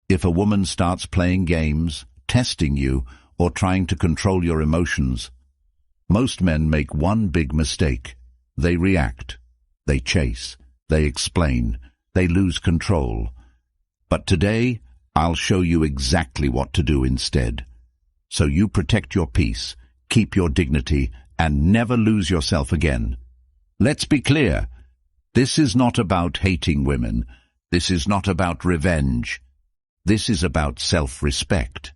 If a woman starts playing games, testing you, or trying to control your emotions, most men make one big mistake. They react. They chase. They explain. They lose control. But today, I'll show you exactly what to do instead. So you protect your peace, keep your dignity, and never lose yourself again. Let's be clear. This is not about hating women. This is not about revenge. This is about self-respect.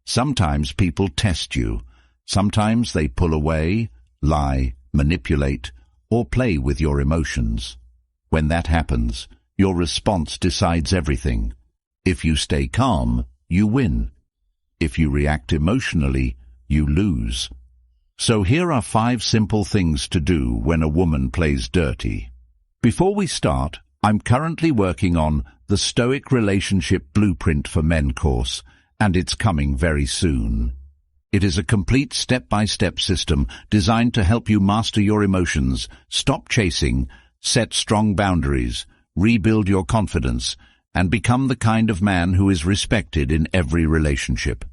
Sometimes people test you. Sometimes they pull away, lie, manipulate, or play with your emotions. When that happens, your response decides everything. If you stay calm, you win. If you react emotionally, you lose. So here are 5 simple things to do when a woman plays dirty. Before we start, I'm currently working on the Stoic Relationship Blueprint for Men course, and it's coming very soon. It is a complete step-by-step system designed to help you master your emotions, stop chasing, set strong boundaries, rebuild your confidence, and become the kind of man who is respected in every relationship.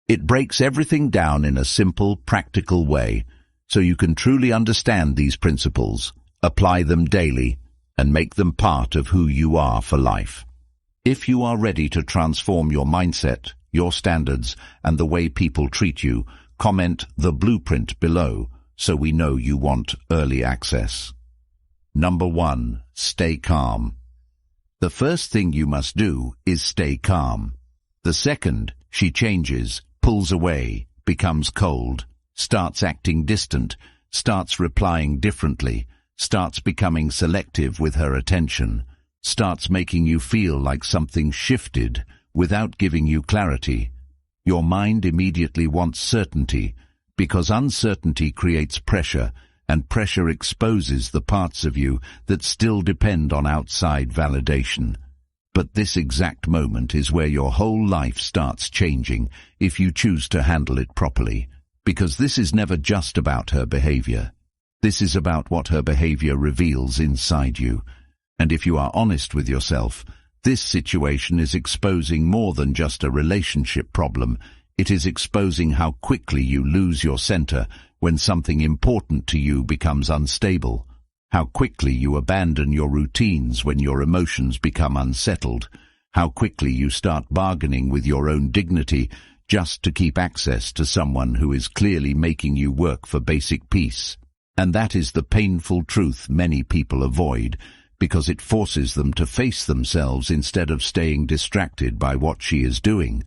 It breaks everything down in a simple, practical way, so you can truly understand these principles, apply them daily, and make them part of who you are for life. If you are ready to transform your mindset, your standards, and the way people treat you, comment the blueprint below so we know you want early access. Number 1. Stay calm. The first thing you must do is stay calm. The second, she changes, pulls away, becomes cold, starts acting distant, starts replying differently, starts becoming selective with her attention, starts making you feel like something shifted without giving you clarity. Your mind immediately wants certainty, because uncertainty creates pressure, and pressure exposes the parts of you that still depend on outside validation. But this exact moment is where your whole life starts changing if you choose to handle it properly, because this is never just about her behavior. This is about what her behavior reveals inside you. And if you are honest with yourself, this situation is exposing more than just a relationship problem. It is exposing how quickly you lose your center when something important to you becomes unstable, how quickly you abandon your routines when your emotions become unsettled, how quickly you start bargaining with your own dignity just to keep access to someone who is clearly making you work for basic peace. And that is the painful truth many people avoid, because it forces them to face themselves instead of staying distracted by what she is doing.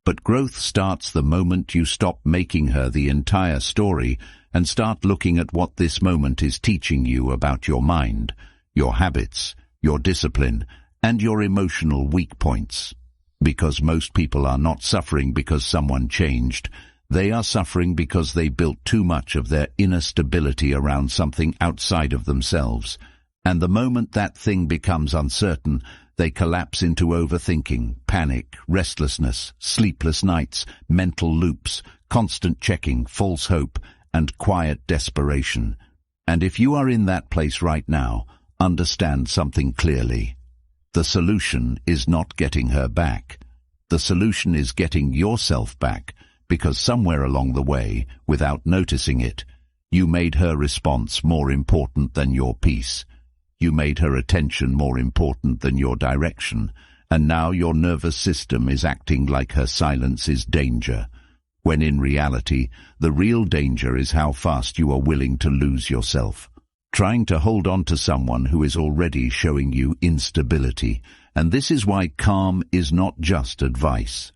But growth starts the moment you stop making her the entire story and start looking at what this moment is teaching you about your mind, your habits, your discipline, and your emotional weak points. Because most people are not suffering because someone changed. They are suffering because they built too much of their inner stability around something outside of themselves. And the moment that thing becomes uncertain, they collapse into overthinking, panic, restlessness, sleepless nights, mental loops, constant checking, false hope, and quiet desperation. And if you are in that place right now, understand something clearly. The solution is not getting her back. The solution is getting yourself back, because somewhere along the way, without noticing it, you made her response more important than your peace. You made her attention more important than your direction, and now your nervous system is acting like her silence is danger, when in reality, the real danger is how fast you are willing to lose yourself, trying to hold on to someone who is already showing you instability. And this is why calm is not just advice.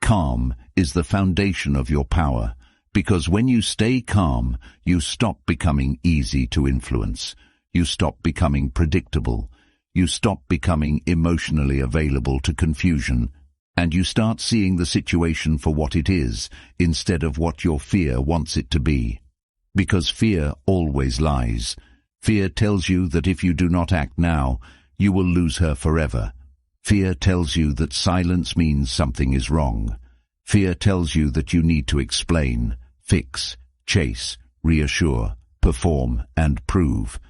Calm is the foundation of your power, because when you stay calm, you stop becoming easy to influence. You stop becoming predictable. You stop becoming emotionally available to confusion. And you start seeing the situation for what it is, instead of what your fear wants it to be. Because fear always lies. Fear tells you that if you do not act now, you will lose her forever. Fear tells you that silence means something is wrong. Fear tells you that you need to explain, fix, chase, reassure, perform, and prove.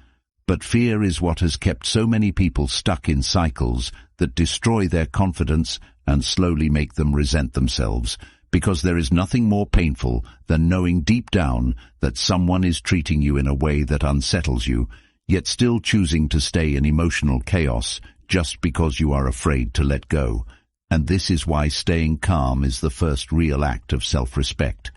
But fear is what has kept so many people stuck in cycles that destroy their confidence and slowly make them resent themselves, because there is nothing more painful than knowing deep down that someone is treating you in a way that unsettles you, yet still choosing to stay in emotional chaos just because you are afraid to let go. And this is why staying calm is the first real act of self-respect,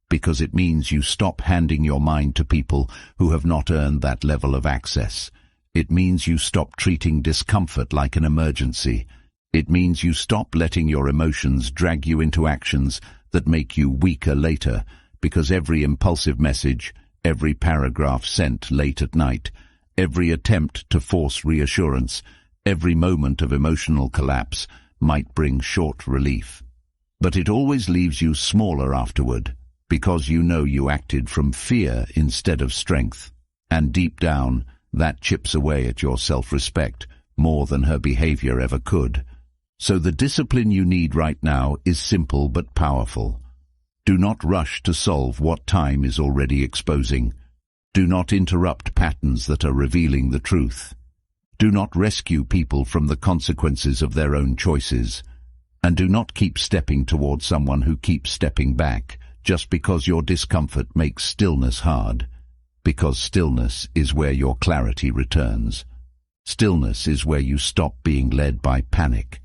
because it means you stop handing your mind to people who have not earned that level of access. It means you stop treating discomfort like an emergency. It means you stop letting your emotions drag you into actions that make you weaker later, because every impulsive message, every paragraph sent late at night, every attempt to force reassurance, every moment of emotional collapse might bring short relief. But it always leaves you smaller afterward, because you know you acted from fear instead of strength. And deep down, that chips away at your self-respect more than her behavior ever could. So the discipline you need right now is simple but powerful. Do not rush to solve what time is already exposing. Do not interrupt patterns that are revealing the truth. Do not rescue people from the consequences of their own choices. And do not keep stepping toward someone who keeps stepping back just because your discomfort makes stillness hard. Because stillness is where your clarity returns. Stillness is where you stop being led by panic.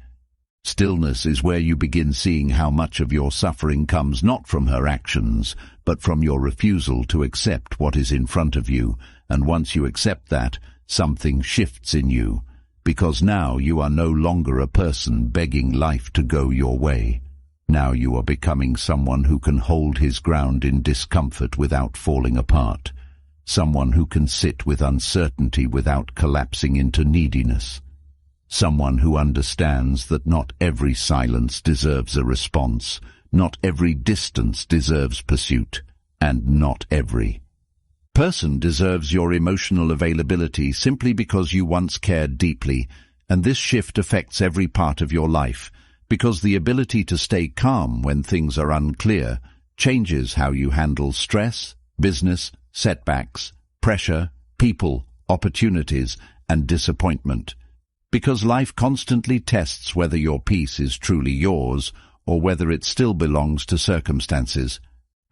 Stillness is where you begin seeing how much of your suffering comes not from her actions, but from your refusal to accept what is in front of you. And once you accept that, something shifts in you, because now you are no longer a person begging life to go your way. Now you are becoming someone who can hold his ground in discomfort without falling apart. Someone who can sit with uncertainty without collapsing into neediness. Someone who understands that not every silence deserves a response, not every distance deserves pursuit, and not every person deserves your emotional availability simply because you once cared deeply. And this shift affects every part of your life, because the ability to stay calm when things are unclear changes how you handle stress, business, setbacks, pressure, people, opportunities, and disappointment. Because life constantly tests whether your peace is truly yours or whether it still belongs to circumstances.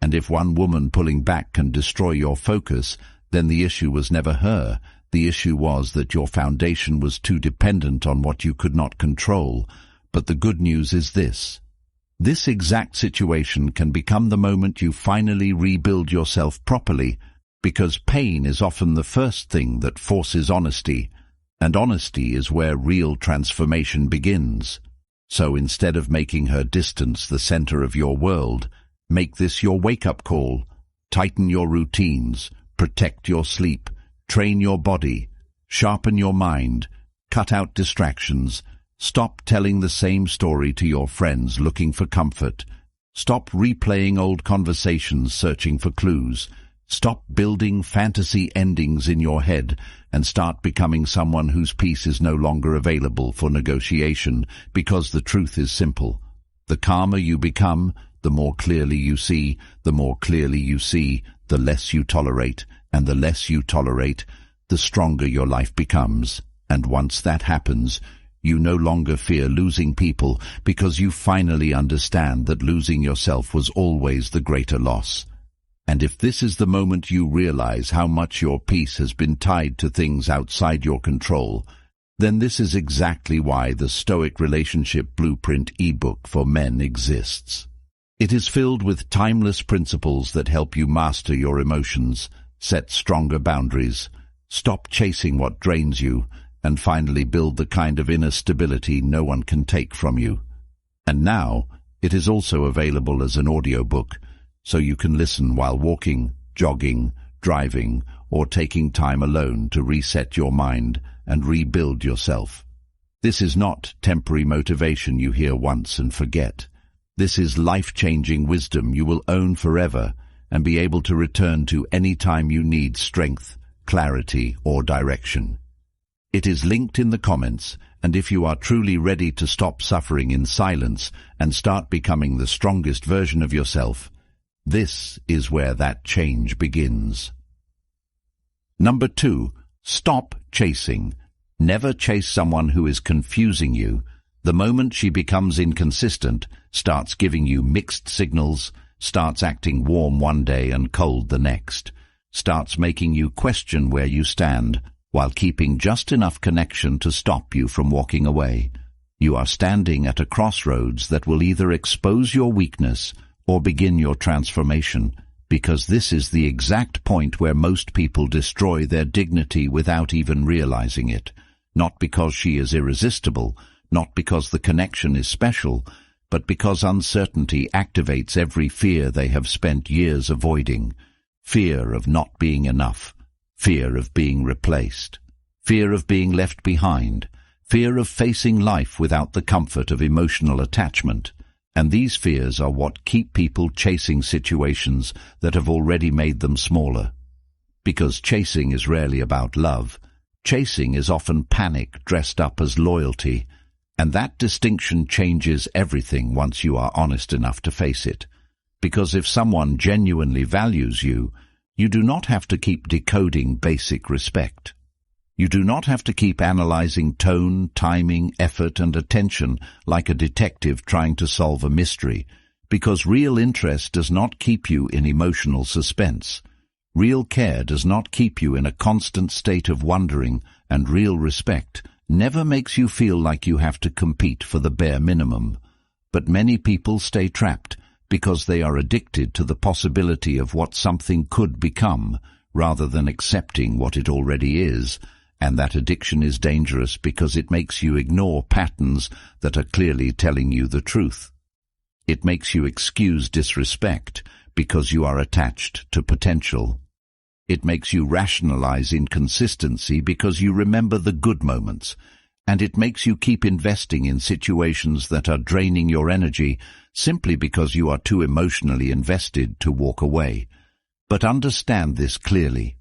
And if one woman pulling back can destroy your focus, then the issue was never her. The issue was that your foundation was too dependent on what you could not control. But the good news is this. This exact situation can become the moment you finally rebuild yourself properly, because pain is often the first thing that forces honesty, and honesty is where real transformation begins. So instead of making her distance the center of your world, make this your wake-up call. Tighten your routines, protect your sleep, train your body, sharpen your mind, cut out distractions. Stop telling the same story to your friends looking for comfort. Stop replaying old conversations searching for clues. Stop building fantasy endings in your head and start becoming someone whose peace is no longer available for negotiation, because the truth is simple. The calmer you become, the more clearly you see. The more clearly you see, the less you tolerate, and the less you tolerate, the stronger your life becomes. And once that happens, you no longer fear losing people, because you finally understand that losing yourself was always the greater loss. And if this is the moment you realize how much your peace has been tied to things outside your control, then this is exactly why the Stoic Relationship Blueprint ebook for men exists. It is filled with timeless principles that help you master your emotions, set stronger boundaries, stop chasing what drains you, and finally build the kind of inner stability no one can take from you. And now, it is also available as an audiobook, so you can listen while walking, jogging, driving, or taking time alone to reset your mind and rebuild yourself. This is not temporary motivation you hear once and forget. This is life-changing wisdom you will own forever and be able to return to any time you need strength, clarity, or direction. It is linked in the comments, and if you are truly ready to stop suffering in silence and start becoming the strongest version of yourself, this is where that change begins. Number 2, stop chasing. Never chase someone who is confusing you. The moment she becomes inconsistent, starts giving you mixed signals, starts acting warm one day and cold the next, starts making you question where you stand, while keeping just enough connection to stop you from walking away, you are standing at a crossroads that will either expose your weakness or begin your transformation, because this is the exact point where most people destroy their dignity without even realizing it, not because she is irresistible, not because the connection is special, but because uncertainty activates every fear they have spent years avoiding. Fear of not being enough, fear of being replaced, fear of being left behind, fear of facing life without the comfort of emotional attachment. And these fears are what keep people chasing situations that have already made them smaller. Because chasing is rarely about love, chasing is often panic dressed up as loyalty, and that distinction changes everything once you are honest enough to face it. Because if someone genuinely values you, you do not have to keep decoding basic respect. You do not have to keep analyzing tone, timing, effort, and attention like a detective trying to solve a mystery, because real interest does not keep you in emotional suspense. Real care does not keep you in a constant state of wondering, and real respect never makes you feel like you have to compete for the bare minimum. But many people stay trapped because they are addicted to the possibility of what something could become, rather than accepting what it already is, and that addiction is dangerous because it makes you ignore patterns that are clearly telling you the truth. It makes you excuse disrespect because you are attached to potential. It makes you rationalize inconsistency because you remember the good moments, and it makes you keep investing in situations that are draining your energy simply because you are too emotionally invested to walk away. But understand this clearly.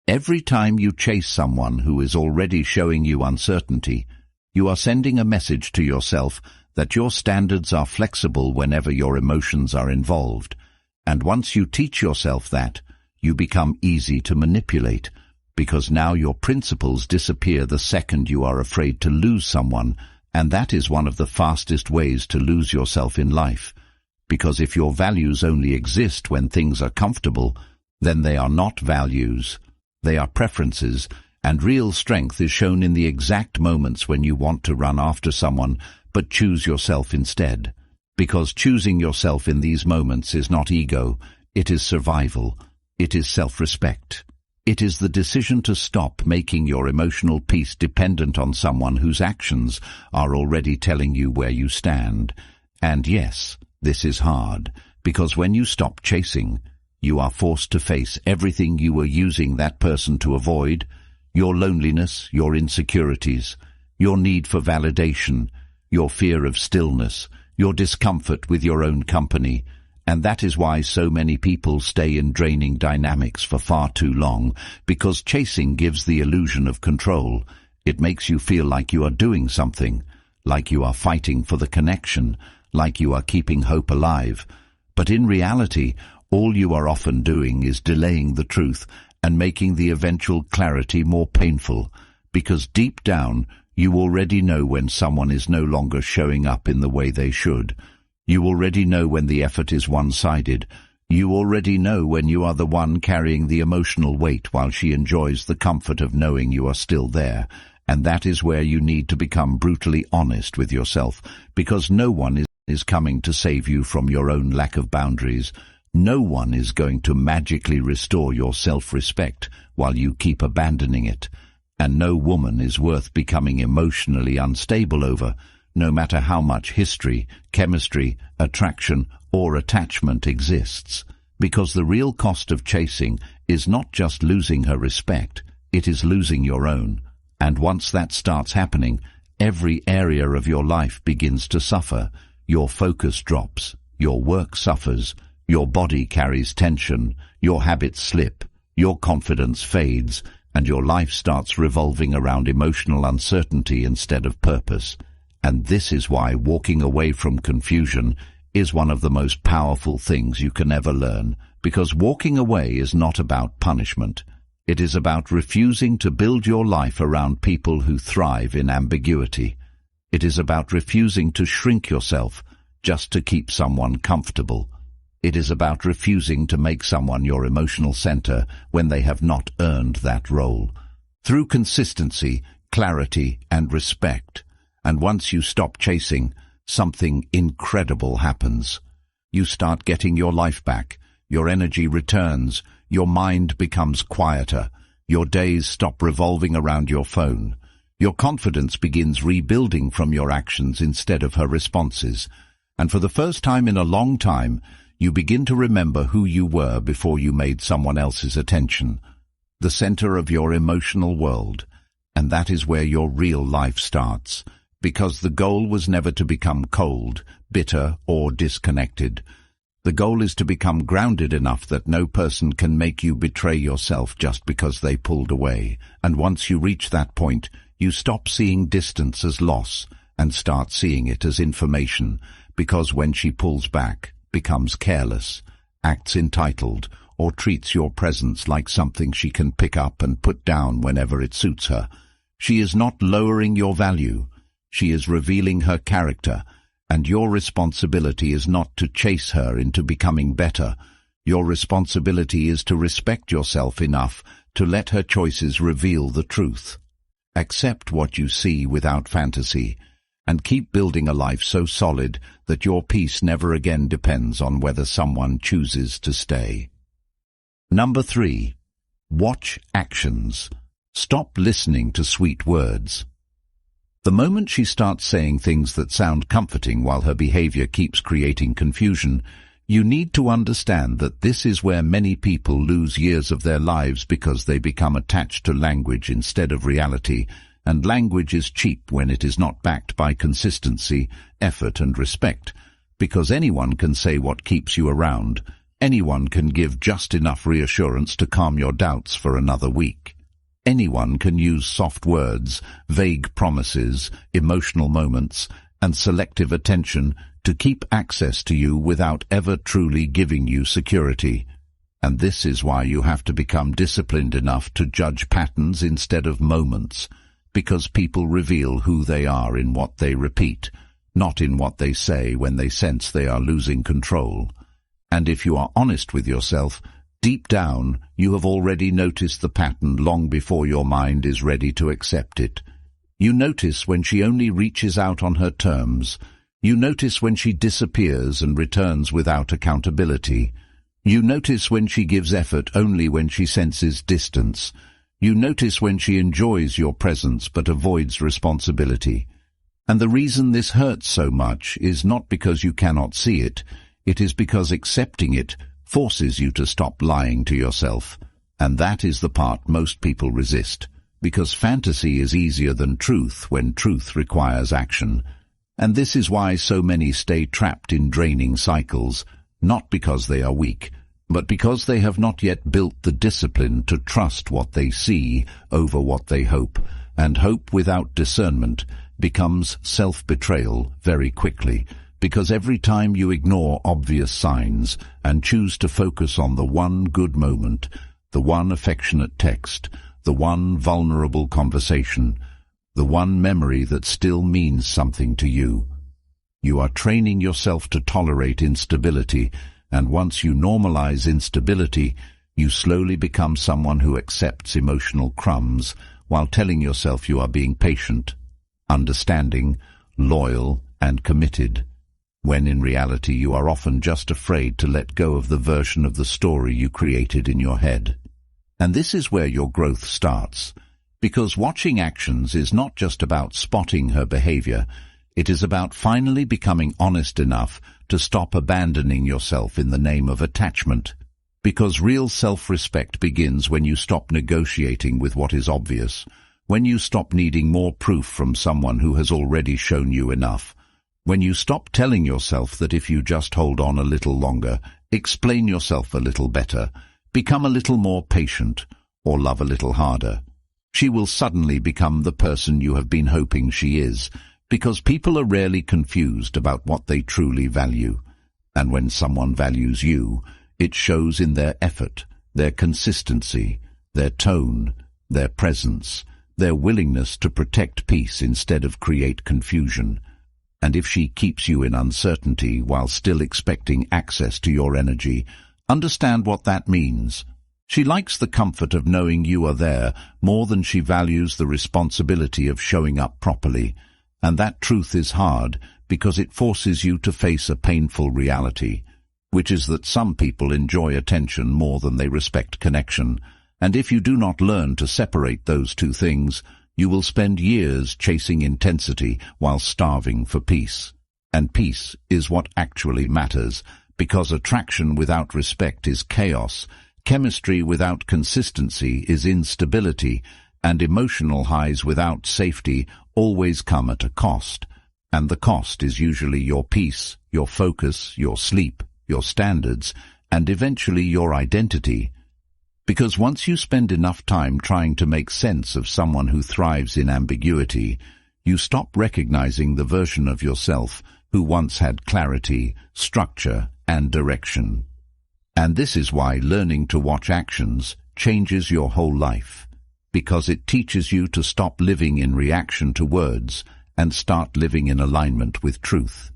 Every time you chase someone who is already showing you uncertainty, you are sending a message to yourself that your standards are flexible whenever your emotions are involved. And once you teach yourself that, you become easy to manipulate, because now your principles disappear the second you are afraid to lose someone, and that is one of the fastest ways to lose yourself in life. Because if your values only exist when things are comfortable, then they are not values. They are preferences, and real strength is shown in the exact moments when you want to run after someone, but choose yourself instead. Because choosing yourself in these moments is not ego, it is survival. It is self-respect. It is the decision to stop making your emotional peace dependent on someone whose actions are already telling you where you stand. And yes, this is hard, because when you stop chasing, you are forced to face everything you were using that person to avoid: your loneliness, your insecurities, your need for validation, your fear of stillness, your discomfort with your own company. And that is why so many people stay in draining dynamics for far too long, because chasing gives the illusion of control. It makes you feel like you are doing something, like you are fighting for the connection, like you are keeping hope alive. But in reality, all you are often doing is delaying the truth and making the eventual clarity more painful, because deep down you already know when someone is no longer showing up in the way they should. You already know when the effort is one-sided. You already know when you are the one carrying the emotional weight while she enjoys the comfort of knowing you are still there. And that is where you need to become brutally honest with yourself, because no one is coming to save you from your own lack of boundaries. No one is going to magically restore your self-respect while you keep abandoning it. And no woman is worth becoming emotionally unstable over, no matter how much history, chemistry, attraction, or attachment exists. Because the real cost of chasing is not just losing her respect, it is losing your own. And once that starts happening, every area of your life begins to suffer. Your focus drops, your work suffers, your body carries tension, your habits slip, your confidence fades, and your life starts revolving around emotional uncertainty instead of purpose. And this is why walking away from confusion is one of the most powerful things you can ever learn, because walking away is not about punishment. It is about refusing to build your life around people who thrive in ambiguity. It is about refusing to shrink yourself just to keep someone comfortable. It is about refusing to make someone your emotional center when they have not earned that role. Through consistency, clarity, and respect. And once you stop chasing, something incredible happens. You start getting your life back. Your energy returns. Your mind becomes quieter. Your days stop revolving around your phone. Your confidence begins rebuilding from your actions instead of her responses. And for the first time in a long time, you begin to remember who you were before you made someone else's attention. The center of your emotional world. And that is where your real life starts. Because the goal was never to become cold, bitter, or disconnected. The goal is to become grounded enough that no person can make you betray yourself just because they pulled away. And once you reach that point, you stop seeing distance as loss and start seeing it as information, because when she pulls back, becomes careless, acts entitled, or treats your presence like something she can pick up and put down whenever it suits her, she is not lowering your value. She is revealing her character, and your responsibility is not to chase her into becoming better. Your responsibility is to respect yourself enough to let her choices reveal the truth. Accept what you see without fantasy, and keep building a life so solid that your peace never again depends on whether someone chooses to stay. Number 3. Watch actions. Stop listening to sweet words. The moment she starts saying things that sound comforting while her behavior keeps creating confusion, you need to understand that this is where many people lose years of their lives because they become attached to language instead of reality, and language is cheap when it is not backed by consistency, effort, and respect, because anyone can say what keeps you around. Anyone can give just enough reassurance to calm your doubts for another week. Anyone can use soft words, vague promises, emotional moments, and selective attention to keep access to you without ever truly giving you security. And this is why you have to become disciplined enough to judge patterns instead of moments, because people reveal who they are in what they repeat, not in what they say when they sense they are losing control. And if you are honest with yourself, deep down, you have already noticed the pattern long before your mind is ready to accept it. You notice when she only reaches out on her terms. You notice when she disappears and returns without accountability. You notice when she gives effort only when she senses distance. You notice when she enjoys your presence but avoids responsibility. And the reason this hurts so much is not because you cannot see it. It is because accepting it forces you to stop lying to yourself. And that is the part most people resist, because fantasy is easier than truth when truth requires action. And this is why so many stay trapped in draining cycles, not because they are weak, but because they have not yet built the discipline to trust what they see over what they hope, and hope without discernment becomes self-betrayal very quickly, because every time you ignore obvious signs and choose to focus on the one good moment, the one affectionate text, the one vulnerable conversation, the one memory that still means something to you, you are training yourself to tolerate instability, and once you normalize instability, you slowly become someone who accepts emotional crumbs while telling yourself you are being patient, understanding, loyal, and committed, when in reality you are often just afraid to let go of the version of the story you created in your head. And this is where your growth starts, because watching actions is not just about spotting her behavior, it is about finally becoming honest enough to stop abandoning yourself in the name of attachment, because real self-respect begins when you stop negotiating with what is obvious, when you stop needing more proof from someone who has already shown you enough, when you stop telling yourself that if you just hold on a little longer, explain yourself a little better, become a little more patient, or love a little harder, she will suddenly become the person you have been hoping she is, because people are rarely confused about what they truly value. And when someone values you, it shows in their effort, their consistency, their tone, their presence, their willingness to protect peace instead of create confusion. And if she keeps you in uncertainty while still expecting access to your energy, understand what that means. She likes the comfort of knowing you are there more than she values the responsibility of showing up properly. And that truth is hard because it forces you to face a painful reality, which is that some people enjoy attention more than they respect connection. And if you do not learn to separate those two things, you will spend years chasing intensity while starving for peace. And peace is what actually matters, because attraction without respect is chaos, chemistry without consistency is instability, and emotional highs without safety always come at a cost. And the cost is usually your peace, your focus, your sleep, your standards, and eventually your identity. Because once you spend enough time trying to make sense of someone who thrives in ambiguity, you stop recognizing the version of yourself who once had clarity, structure, and direction. And this is why learning to watch actions changes your whole life, because it teaches you to stop living in reaction to words and start living in alignment with truth.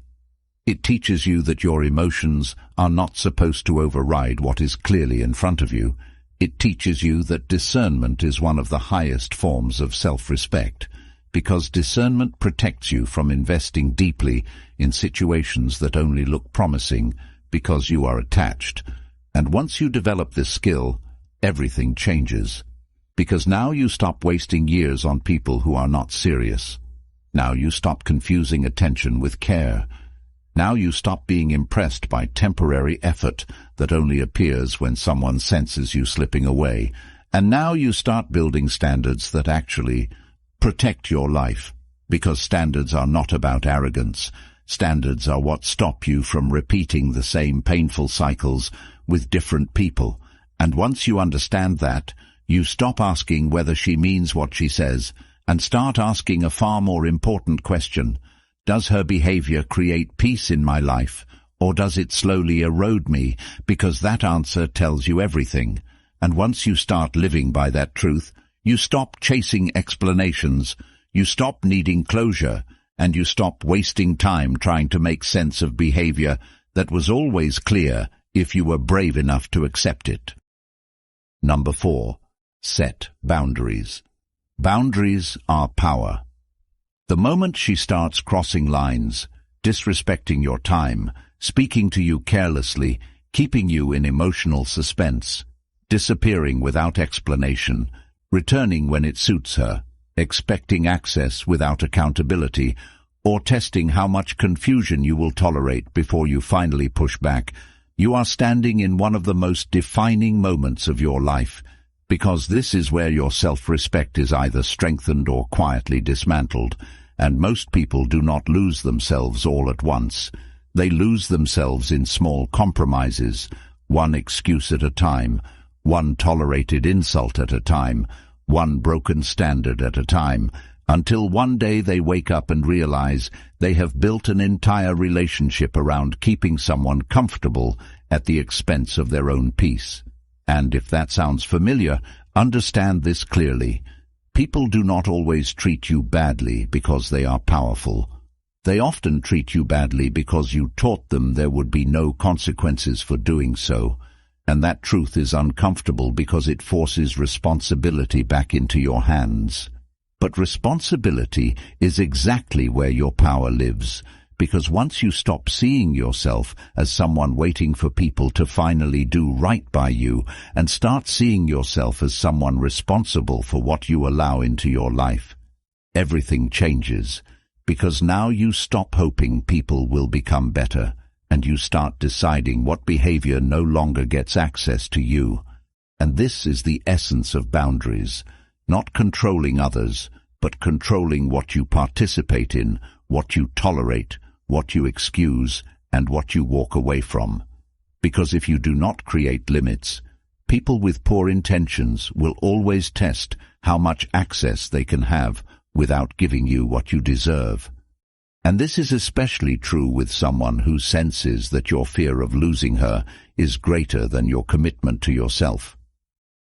It teaches you that your emotions are not supposed to override what is clearly in front of you. It teaches you that discernment is one of the highest forms of self-respect, because discernment protects you from investing deeply in situations that only look promising because you are attached. And once you develop this skill, everything changes, because now you stop wasting years on people who are not serious. Now you stop confusing attention with care. Now you stop being impressed by temporary effort that only appears when someone senses you slipping away. And now you start building standards that actually protect your life, because standards are not about arrogance. Standards are what stop you from repeating the same painful cycles with different people. And once you understand that, you stop asking whether she means what she says and start asking a far more important question. Does her behavior create peace in my life, or does it slowly erode me? Because that answer tells you everything. And once you start living by that truth, you stop chasing explanations, you stop needing closure, and you stop wasting time trying to make sense of behavior that was always clear if you were brave enough to accept it. Number 4. Set boundaries. Boundaries are power. The moment she starts crossing lines, disrespecting your time, speaking to you carelessly, keeping you in emotional suspense, disappearing without explanation, returning when it suits her, expecting access without accountability, or testing how much confusion you will tolerate before you finally push back, you are standing in one of the most defining moments of your life, because this is where your self-respect is either strengthened or quietly dismantled. And most people do not lose themselves all at once. They lose themselves in small compromises, one excuse at a time, one tolerated insult at a time, one broken standard at a time, until one day they wake up and realize they have built an entire relationship around keeping someone comfortable at the expense of their own peace. And if that sounds familiar, understand this clearly. People do not always treat you badly because they are powerful. They often treat you badly because you taught them there would be no consequences for doing so. And that truth is uncomfortable because it forces responsibility back into your hands. But responsibility is exactly where your power lives, because once you stop seeing yourself as someone waiting for people to finally do right by you and start seeing yourself as someone responsible for what you allow into your life, everything changes, because now you stop hoping people will become better, and you start deciding what behavior no longer gets access to you. And this is the essence of boundaries. Not controlling others, but controlling what you participate in, what you tolerate, what you excuse, and what you walk away from. Because if you do not create limits, people with poor intentions will always test how much access they can have without giving you what you deserve. And this is especially true with someone who senses that your fear of losing her is greater than your commitment to yourself.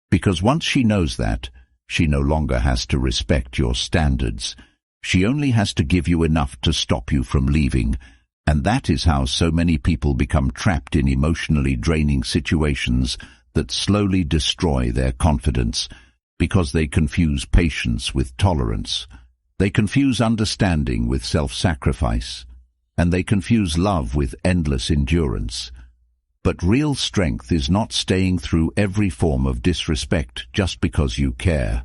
Because once she knows that, She no longer has to respect your standards. She only has to give you enough to stop you from leaving. And that is how so many people become trapped in emotionally draining situations that slowly destroy their confidence, because they confuse patience with tolerance. They confuse understanding with self-sacrifice, and they confuse love with endless endurance. But real strength is not staying through every form of disrespect just because you care.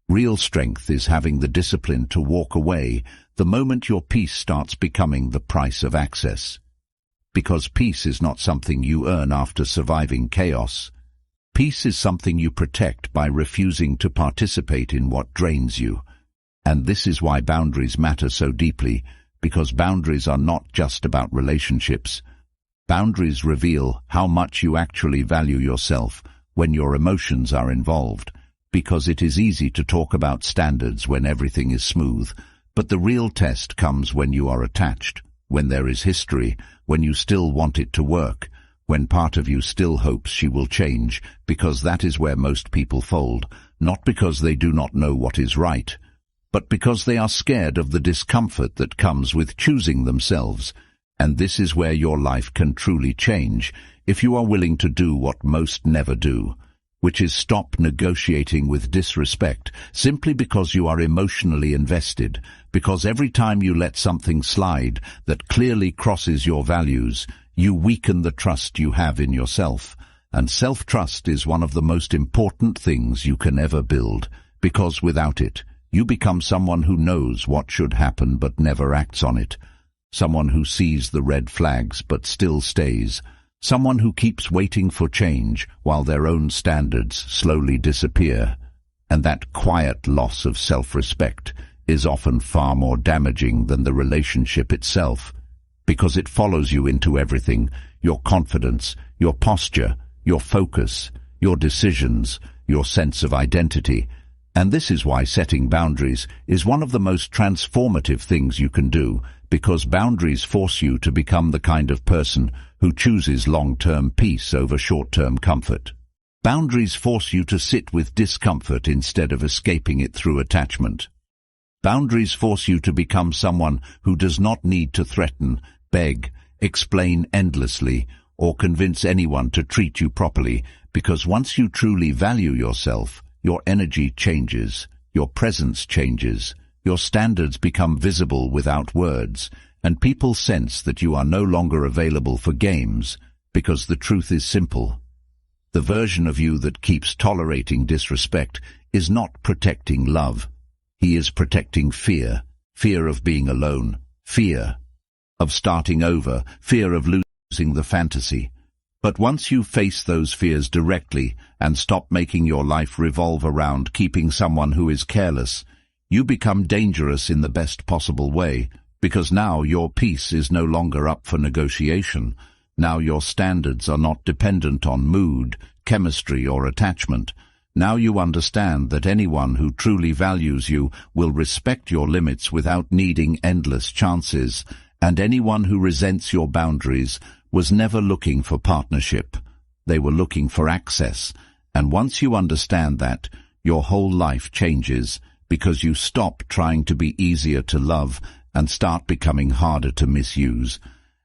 Real strength is having the discipline to walk away the moment your peace starts becoming the price of access. Because peace is not something you earn after surviving chaos. Peace is something you protect by refusing to participate in what drains you. And this is why boundaries matter so deeply, because boundaries are not just about relationships. Boundaries reveal how much you actually value yourself when your emotions are involved, because it is easy to talk about standards when everything is smooth, but the real test comes when you are attached, when there is history, when you still want it to work, when part of you still hopes she will change, because that is where most people fold, not because they do not know what is right, but because they are scared of the discomfort that comes with choosing themselves. And this is where your life can truly change, if you are willing to do what most never do, which is stop negotiating with disrespect simply because you are emotionally invested, because every time you let something slide that clearly crosses your values, you weaken the trust you have in yourself. And self-trust is one of the most important things you can ever build, because without it, you become someone who knows what should happen but never acts on it. Someone who sees the red flags but still stays. Someone who keeps waiting for change while their own standards slowly disappear. And that quiet loss of self-respect is often far more damaging than the relationship itself, because it follows you into everything: your confidence, your posture, your focus, your decisions, your sense of identity. And this is why setting boundaries is one of the most transformative things you can do, because boundaries force you to become the kind of person who chooses long-term peace over short-term comfort. Boundaries force you to sit with discomfort instead of escaping it through attachment. Boundaries force you to become someone who does not need to threaten, beg, explain endlessly, or convince anyone to treat you properly, because once you truly value yourself, your energy changes, your presence changes, your standards become visible without words, and people sense that you are no longer available for games, because the truth is simple. The version of you that keeps tolerating disrespect is not protecting love. He is protecting fear, fear of being alone, fear of starting over, fear of losing the fantasy. But once you face those fears directly and stop making your life revolve around keeping someone who is careless, you become dangerous in the best possible way, because now your peace is no longer up for negotiation. Now your standards are not dependent on mood, chemistry, or attachment. Now you understand that anyone who truly values you will respect your limits without needing endless chances, and anyone who resents your boundaries was never looking for partnership. They were looking for access. And once you understand that, your whole life changes, because you stop trying to be easier to love and start becoming harder to misuse.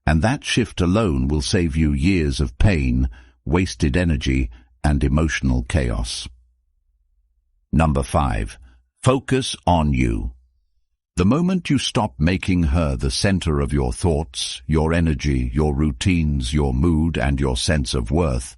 And that shift alone will save you years of pain, wasted energy, and emotional chaos. Number 5. Focus on you. The moment you stop making her the center of your thoughts, your energy, your routines, your mood, and your sense of worth,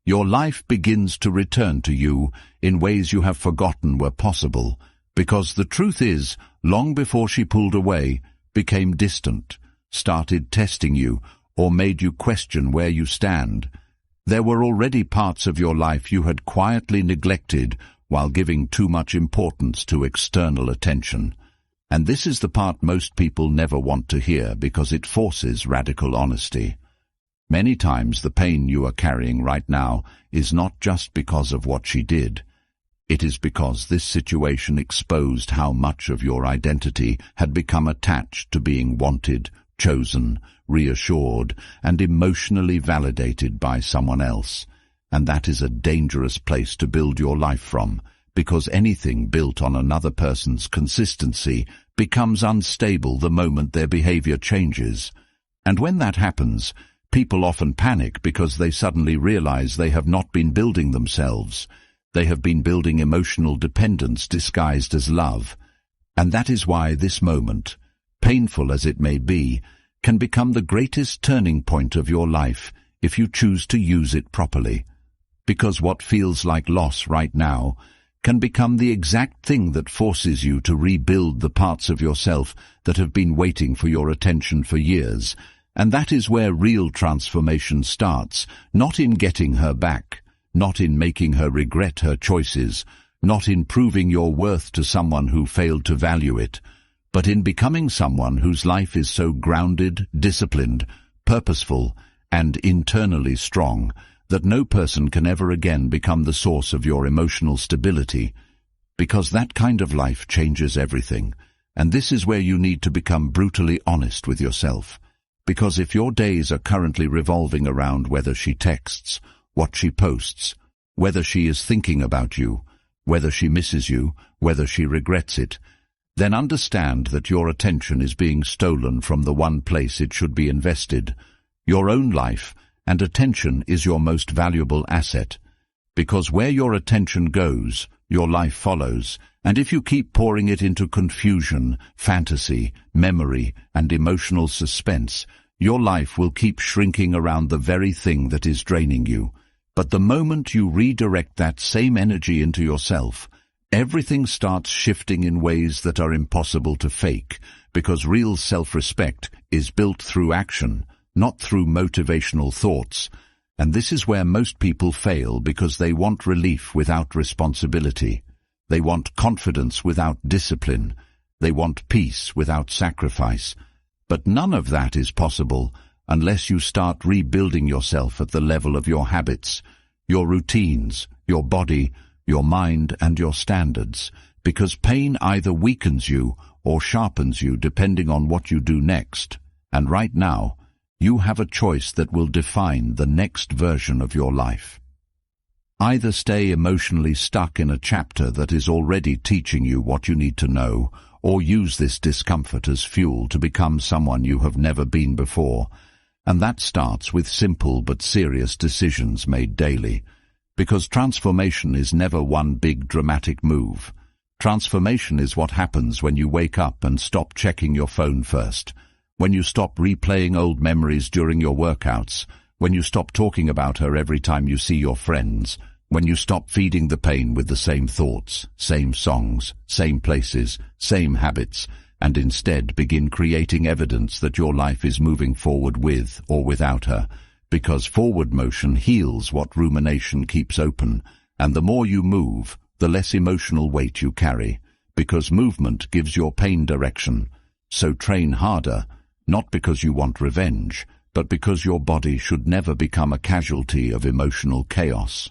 your life begins to return to you in ways you have forgotten were possible, because the truth is, long before she pulled away, became distant, started testing you, or made you question where you stand, there were already parts of your life you had quietly neglected while giving too much importance to external attention. And this is the part most people never want to hear, because it forces radical honesty. Many times the pain you are carrying right now is not just because of what she did. It is because this situation exposed how much of your identity had become attached to being wanted, chosen, reassured, and emotionally validated by someone else. And that is a dangerous place to build your life from, because anything built on another person's consistency becomes unstable the moment their behavior changes. And when that happens, people often panic because they suddenly realize they have not been building themselves. They have been building emotional dependence disguised as love. And that is why this moment, painful as it may be, can become the greatest turning point of your life if you choose to use it properly. Because what feels like loss right now can become the exact thing that forces you to rebuild the parts of yourself that have been waiting for your attention for years. And that is where real transformation starts, not in getting her back, not in making her regret her choices, not in proving your worth to someone who failed to value it, but in becoming someone whose life is so grounded, disciplined, purposeful, and internally strong that no person can ever again become the source of your emotional stability, because that kind of life changes everything. And this is where you need to become brutally honest with yourself. Because if your days are currently revolving around whether she texts, what she posts, whether she is thinking about you, whether she misses you, whether she regrets it, then understand that your attention is being stolen from the one place it should be invested, your own life, and attention is your most valuable asset. Because where your attention goes, your life follows, and if you keep pouring it into confusion, fantasy, memory, and emotional suspense, your life will keep shrinking around the very thing that is draining you. But the moment you redirect that same energy into yourself, everything starts shifting in ways that are impossible to fake, because real self-respect is built through action, not through motivational thoughts. And this is where most people fail because they want relief without responsibility. They want confidence without discipline. They want peace without sacrifice. But none of that is possible unless you start rebuilding yourself at the level of your habits, your routines, your body, your mind, and your standards, because pain either weakens you or sharpens you depending on what you do next. And right now, you have a choice that will define the next version of your life. Either stay emotionally stuck in a chapter that is already teaching you what you need to know, or use this discomfort as fuel to become someone you have never been before. And that starts with simple but serious decisions made daily. Because transformation is never one big dramatic move. Transformation is what happens when you wake up and stop checking your phone first. When you stop replaying old memories during your workouts, when you stop talking about her every time you see your friends, when you stop feeding the pain with the same thoughts, same songs, same places, same habits, and instead begin creating evidence that your life is moving forward with or without her, because forward motion heals what rumination keeps open, and the more you move, the less emotional weight you carry, because movement gives your pain direction. So train harder, not because you want revenge, but because your body should never become a casualty of emotional chaos.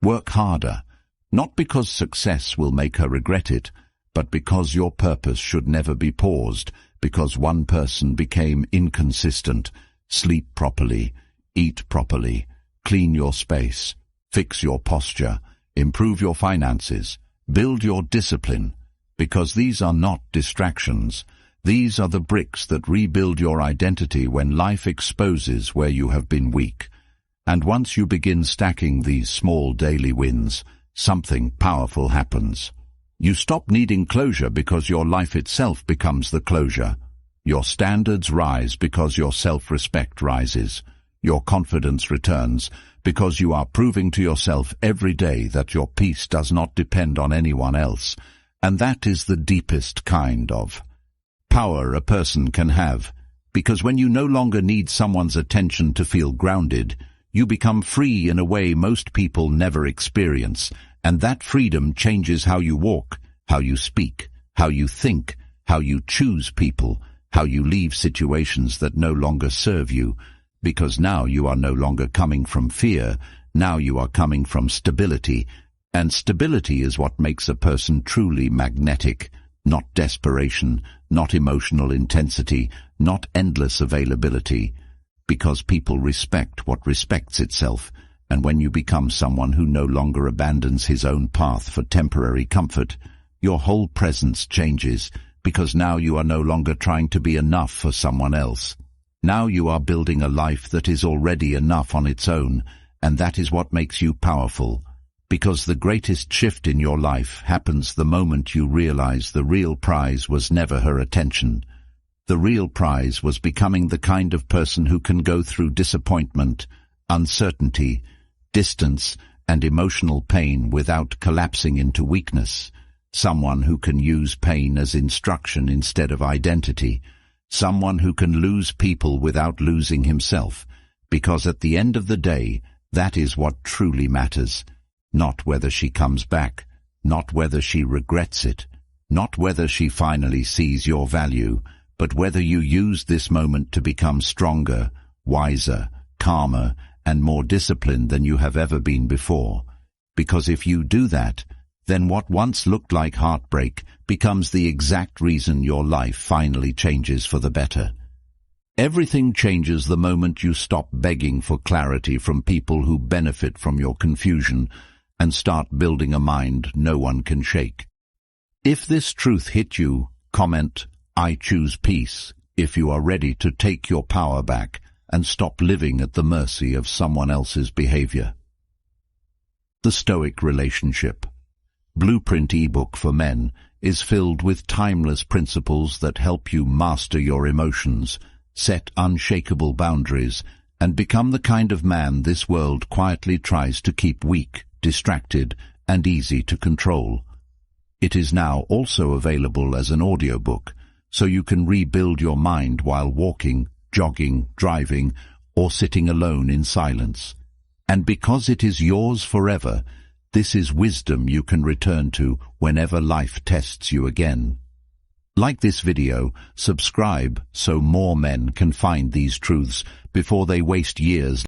Work harder, not because success will make her regret it, but because your purpose should never be paused, because one person became inconsistent. Sleep properly, eat properly, clean your space, fix your posture, improve your finances, build your discipline, because these are not distractions. These are the bricks that rebuild your identity when life exposes where you have been weak. And once you begin stacking these small daily wins, something powerful happens. You stop needing closure because your life itself becomes the closure. Your standards rise because your self-respect rises. Your confidence returns because you are proving to yourself every day that your peace does not depend on anyone else. And that is the deepest kind of power a person can have, because when you no longer need someone's attention to feel grounded, you become free in a way most people never experience, and that freedom changes how you walk, how you speak, how you think, how you choose people, how you leave situations that no longer serve you, because now you are no longer coming from fear, now you are coming from stability, and stability is what makes a person truly magnetic. Not desperation, not emotional intensity, not endless availability, because people respect what respects itself, And when you become someone who no longer abandons his own path for temporary comfort, your whole presence changes, because now you are no longer trying to be enough for someone else. Now you are building a life that is already enough on its own, and that is what makes you powerful. Because the greatest shift in your life happens the moment you realize the real prize was never her attention. The real prize was becoming the kind of person who can go through disappointment, uncertainty, distance, and emotional pain without collapsing into weakness. Someone who can use pain as instruction instead of identity. Someone who can lose people without losing himself. Because at the end of the day, that is what truly matters. Not whether she comes back, not whether she regrets it, not whether she finally sees your value, but whether you use this moment to become stronger, wiser, calmer, and more disciplined than you have ever been before. Because if you do that, then what once looked like heartbreak becomes the exact reason your life finally changes for the better. Everything changes the moment you stop begging for clarity from people who benefit from your confusion and start building a mind no one can shake. If this truth hit you, comment, "I choose peace," if you are ready to take your power back and stop living at the mercy of someone else's behavior. The Stoic Relationship Blueprint ebook for men is filled with timeless principles that help you master your emotions, set unshakable boundaries, and become the kind of man this world quietly tries to keep weak, distracted, and easy to control. It is now also available as an audiobook, so you can rebuild your mind while walking, jogging, driving, or sitting alone in silence. And because it is yours forever, this is wisdom you can return to whenever life tests you again. Like this video, subscribe so more men can find these truths before they waste years